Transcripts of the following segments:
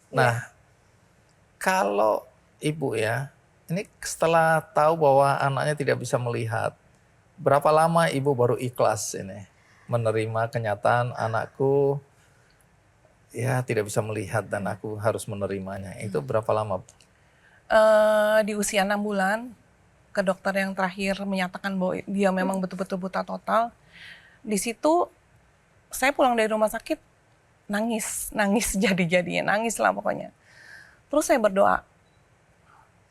Nah, Iya. kalau ibu ya, ini setelah tahu bahwa anaknya tidak bisa melihat, berapa lama ibu baru ikhlas ini menerima kenyataan anakku ya tidak bisa melihat dan aku harus menerimanya. Itu berapa lama? Di usia 6 bulan, ke dokter yang terakhir menyatakan bahwa dia memang betul-betul buta total. Di situ saya pulang dari rumah sakit nangis, nangis jadi-jadinya, nangis lah pokoknya. Terus saya berdoa,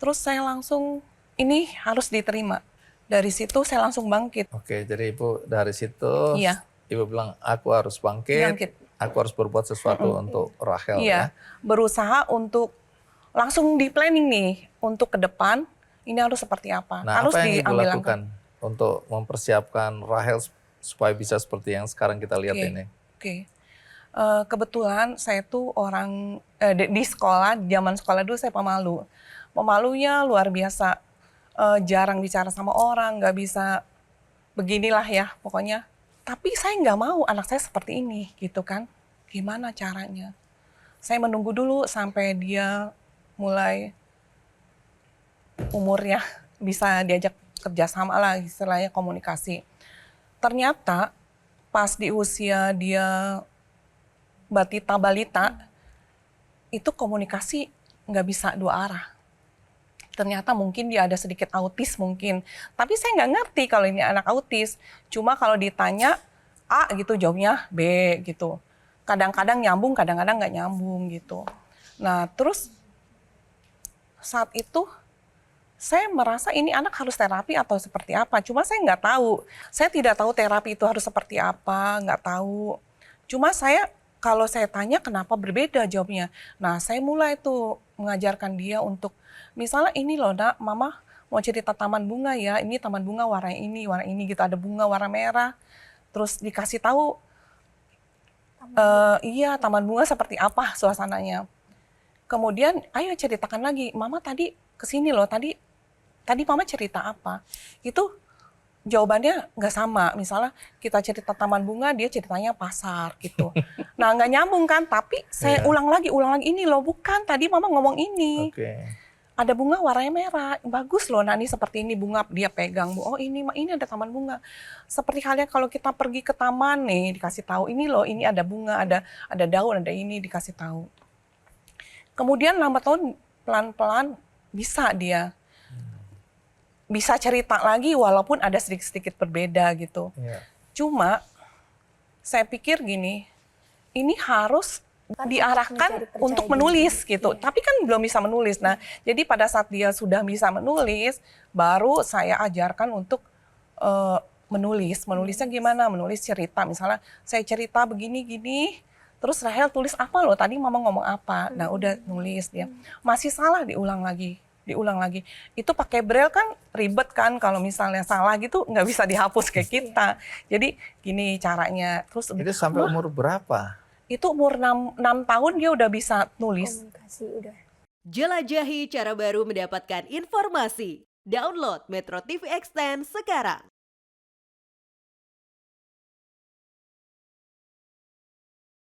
terus saya langsung ini harus diterima. Dari situ saya langsung bangkit. Oke, jadi ibu dari situ Iya, ibu bilang aku harus bangkit, bangkit. aku harus berbuat sesuatu untuk Rahel ya. Iya, berusaha untuk langsung di planning nih untuk ke depan ini harus seperti apa, Nah, harus apa yang ibu diambil langkah. lakukan untuk mempersiapkan Rahel supaya bisa seperti yang sekarang kita lihat Oke, ini? oke. Kebetulan saya tuh orang di sekolah, zaman sekolah dulu saya pemalu. Pemalunya luar biasa, jarang bicara sama orang, nggak bisa beginilah ya pokoknya. Tapi saya nggak mau anak saya seperti ini gitu kan. Gimana caranya? Saya menunggu dulu sampai dia mulai umurnya bisa diajak kerjasama lah istilahnya komunikasi. Ternyata pas di usia dia batita balita itu komunikasi nggak bisa dua arah. Ternyata mungkin dia ada sedikit autis mungkin. Tapi saya nggak ngerti kalau ini anak autis. Cuma kalau ditanya A gitu jawabnya B gitu. Kadang-kadang nyambung, kadang-kadang nggak nyambung gitu. Nah terus saat itu saya merasa ini anak harus terapi atau seperti apa. Cuma saya nggak tahu. Saya tidak tahu terapi itu harus seperti apa, nggak tahu. Cuma saya kalau saya tanya kenapa berbeda jawabnya. Nah saya mulai tuh mengajarkan dia untuk misalnya ini loh nak, mama mau cerita taman bunga ya. Ini taman bunga warna ini gitu. Ada bunga warna merah. Terus dikasih tahu, iya taman bunga seperti apa suasananya. Kemudian ayo ceritakan lagi, mama tadi kesini loh, tadi mama cerita apa? Itu jawabannya nggak sama. Misalnya kita cerita taman bunga, dia ceritanya pasar gitu. Nah nggak nyambung kan, tapi saya Iya, ulang lagi, ini loh bukan, tadi mama ngomong ini. oke. Ada bunga warnanya merah, bagus loh Nani seperti ini bunga, dia pegang, oh ini ada taman bunga. Seperti halnya kalau kita pergi ke taman nih, dikasih tahu ini loh, ini ada bunga, ada daun, ada ini dikasih tahu. Kemudian lambat laun pelan-pelan bisa dia bisa cerita lagi walaupun ada sedikit-sedikit berbeda gitu. Iya. Cuma saya pikir gini, ini harus diarahkan untuk menulis gitu. Tapi kan belum bisa menulis. Nah, jadi pada saat dia sudah bisa menulis, baru saya ajarkan untuk menulis. Menulisnya gimana? Menulis cerita. Misalnya saya cerita begini-gini, terus Rahel tulis apa loh? Tadi mama ngomong apa? Nah, udah nulis dia. Masih salah diulang lagi. Diulang lagi. Itu pakai braille kan ribet kan kalau misalnya salah gitu nggak bisa dihapus kayak kita. Jadi gini caranya. Terus Itu sampai wah, umur berapa? itu umur 6 tahun dia udah bisa nulis. Komunikasi udah. Jelajahi cara baru mendapatkan informasi. Download Metro TV Extend sekarang.